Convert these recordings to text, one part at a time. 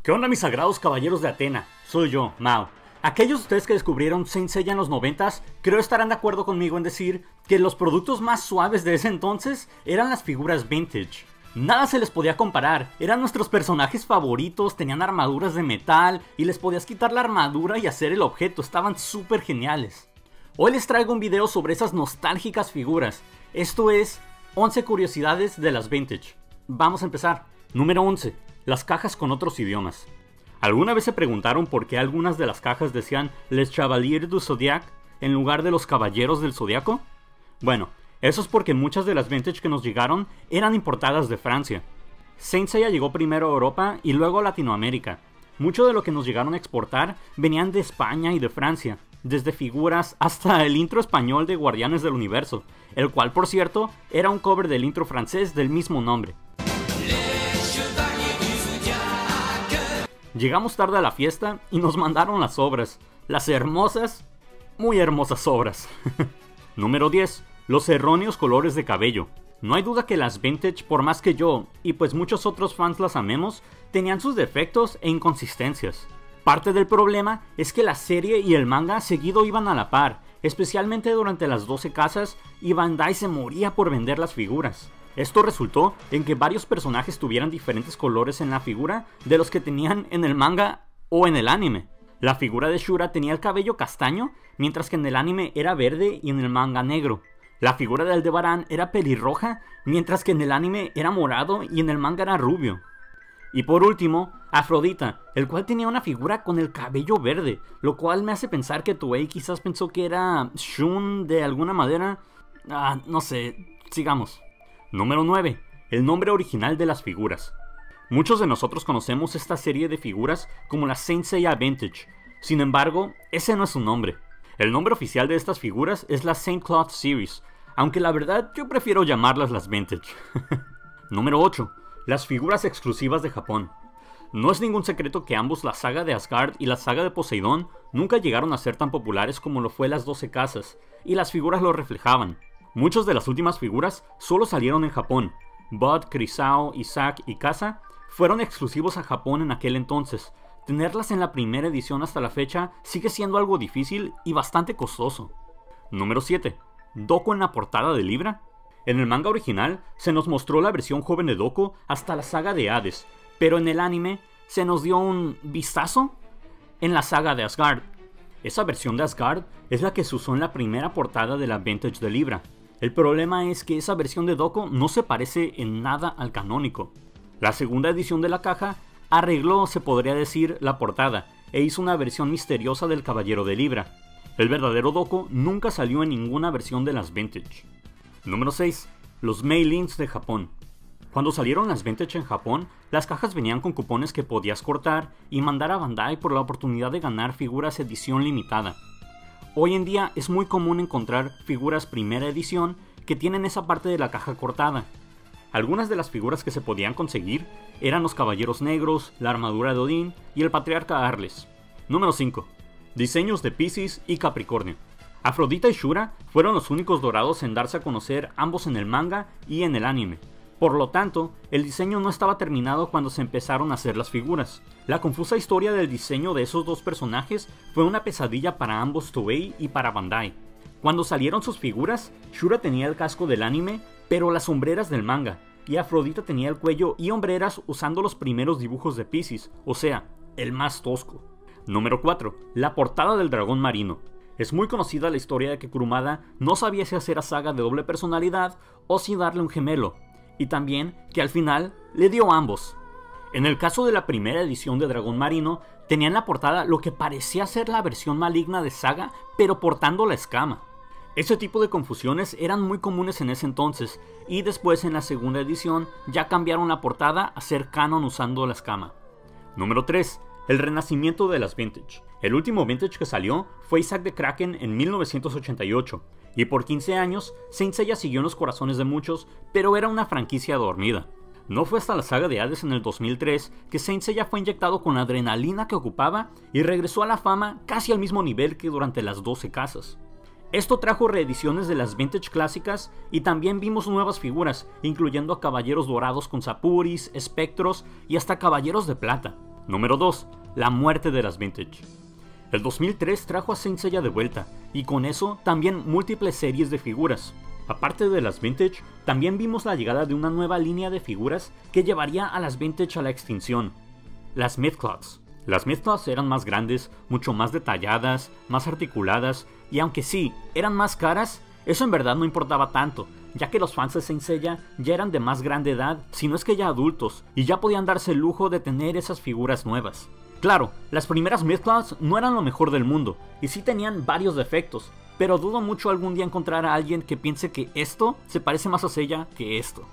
¿Qué onda, mis sagrados caballeros de Atena? Soy yo, Mao. Aquellos de ustedes que descubrieron Saint Seiya en los 90s, creo estarán de acuerdo conmigo en decir que los productos más suaves de ese entonces eran las figuras vintage. Nada se les podía comparar, eran nuestros personajes favoritos, tenían armaduras de metal y les podías quitar la armadura y hacer el objeto, estaban súper geniales. Hoy les traigo un video sobre esas nostálgicas figuras, esto es 11 curiosidades de las vintage. Vamos a empezar. Número 11. Las cajas con otros idiomas. ¿Alguna vez se preguntaron por qué algunas de las cajas decían Les Chevaliers du Zodiac en lugar de los Caballeros del Zodiaco? Bueno, eso es porque muchas de las vintage que nos llegaron eran importadas de Francia. Saint Seiya llegó primero a Europa y luego a Latinoamérica. Mucho de lo que nos llegaron a exportar venían de España y de Francia, desde figuras hasta el intro español de Guardianes del Universo, el cual, por cierto, era un cover del intro francés del mismo nombre. Llegamos tarde a la fiesta y nos mandaron las sobras, las hermosas, muy hermosas sobras. Número 10. Los erróneos colores de cabello. No hay duda que las vintage, por más que yo, y pues muchos otros fans las amemos, tenían sus defectos e inconsistencias. Parte del problema es que la serie y el manga seguido iban a la par, especialmente durante las 12 casas, y Bandai se moría por vender las figuras. Esto resultó en que varios personajes tuvieran diferentes colores en la figura de los que tenían en el manga o en el anime. La figura de Shura tenía el cabello castaño, mientras que en el anime era verde y en el manga negro. La figura de Aldebarán era pelirroja, mientras que en el anime era morado y en el manga era rubio. Y por último, Afrodita, el cual tenía una figura con el cabello verde, lo cual me hace pensar que Toei quizás pensó que era Shun de alguna manera. No sé, sigamos. Número 9. El nombre original de las figuras. Muchos de nosotros conocemos esta serie de figuras como la Saint Seiya Vintage. Sin embargo, ese no es su nombre. El nombre oficial de estas figuras es la Saint Cloth Series, aunque la verdad yo prefiero llamarlas las Vintage. Número 8. Las figuras exclusivas de Japón. No es ningún secreto que ambos, la saga de Asgard y la saga de Poseidón, nunca llegaron a ser tan populares como lo fue las 12 casas, y las figuras lo reflejaban. Muchas de las últimas figuras solo salieron en Japón. Bud, Crisao, Isaac y Kasa fueron exclusivos a Japón en aquel entonces. Tenerlas en la primera edición hasta la fecha sigue siendo algo difícil y bastante costoso. Número 7. Doko en la portada de Libra. En el manga original se nos mostró la versión joven de Doko hasta la saga de Hades, pero en el anime se nos dio un vistazo en la saga de Asgard. Esa versión de Asgard es la que se usó en la primera portada de la Vintage de Libra. El problema es que esa versión de Doko no se parece en nada al canónico. La segunda edición de la caja arregló, se podría decir, la portada e hizo una versión misteriosa del Caballero de Libra. El verdadero Doko nunca salió en ninguna versión de las Vintage. Número 6. Los mailings de Japón. Cuando salieron las Vintage en Japón, las cajas venían con cupones que podías cortar y mandar a Bandai por la oportunidad de ganar figuras edición limitada. Hoy en día es muy común encontrar figuras primera edición que tienen esa parte de la caja cortada. Algunas de las figuras que se podían conseguir eran los Caballeros Negros, la armadura de Odín y el Patriarca Arles. Número 5. Diseños de Piscis y Capricornio. Afrodita y Shura fueron los únicos dorados en darse a conocer ambos en el manga y en el anime. Por lo tanto, el diseño no estaba terminado cuando se empezaron a hacer las figuras. La confusa historia del diseño de esos dos personajes fue una pesadilla para ambos Toei y para Bandai. Cuando salieron sus figuras, Shura tenía el casco del anime, pero las sombreras del manga, y Afrodita tenía el cuello y hombreras usando los primeros dibujos de Piscis, o sea, el más tosco. Número 4. La portada del dragón marino. Es muy conocida la historia de que Kurumada no sabía si hacer a Saga de doble personalidad o si darle un gemelo, y también que al final le dio ambos. En el caso de la primera edición de Dragón Marino, tenía en la portada lo que parecía ser la versión maligna de Saga, pero portando la escama. Ese tipo de confusiones eran muy comunes en ese entonces, y después en la segunda edición ya cambiaron la portada a ser canon usando la escama. Número 3. El renacimiento de las Vintage. El último Vintage que salió fue Isaac de Kraken en 1988, y por 15 años Saint Seiya siguió en los corazones de muchos, pero era una franquicia dormida. No fue hasta la saga de Hades en el 2003 que Saint Seiya fue inyectado con la adrenalina que ocupaba y regresó a la fama casi al mismo nivel que durante las 12 casas. Esto trajo reediciones de las Vintage clásicas y también vimos nuevas figuras, incluyendo a caballeros dorados con sapuris, espectros y hasta caballeros de plata. Número 2. La muerte de las vintage. El 2003 trajo a Saint Seiya de vuelta, y con eso también múltiples series de figuras. Aparte de las vintage, también vimos la llegada de una nueva línea de figuras que llevaría a las vintage a la extinción. Las Mythcloths. Las Mythcloths eran más grandes, mucho más detalladas, más articuladas, y aunque sí, eran más caras, eso en verdad no importaba tanto, ya que los fans de Saint Seiya ya eran de más grande edad, si no es que ya adultos, y ya podían darse el lujo de tener esas figuras nuevas. Claro, las primeras Mythcloths no eran lo mejor del mundo, y sí tenían varios defectos, pero dudo mucho algún día encontrar a alguien que piense que esto se parece más a Seiya que esto.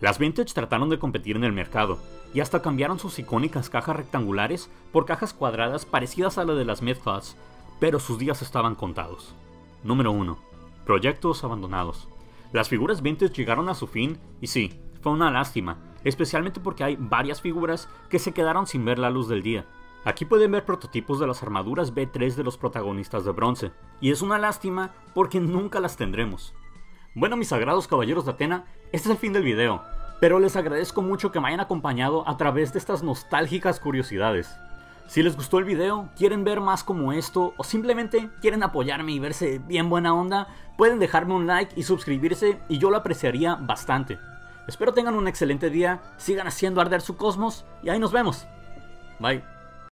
Las vintage trataron de competir en el mercado, y hasta cambiaron sus icónicas cajas rectangulares por cajas cuadradas parecidas a las de las Mythcloths, pero sus días estaban contados. Número 1. Proyectos abandonados. Las figuras vintage llegaron a su fin, y sí, fue una lástima, especialmente porque hay varias figuras que se quedaron sin ver la luz del día. Aquí pueden ver prototipos de las armaduras B3 de los protagonistas de bronce, y es una lástima porque nunca las tendremos. Bueno, mis sagrados caballeros de Atena, este es el fin del video, pero les agradezco mucho que me hayan acompañado a través de estas nostálgicas curiosidades. Si les gustó el video, quieren ver más como esto, o simplemente quieren apoyarme y verse bien buena onda, pueden dejarme un like y suscribirse y yo lo apreciaría bastante. Espero tengan un excelente día, sigan haciendo arder su cosmos y ahí nos vemos. Bye.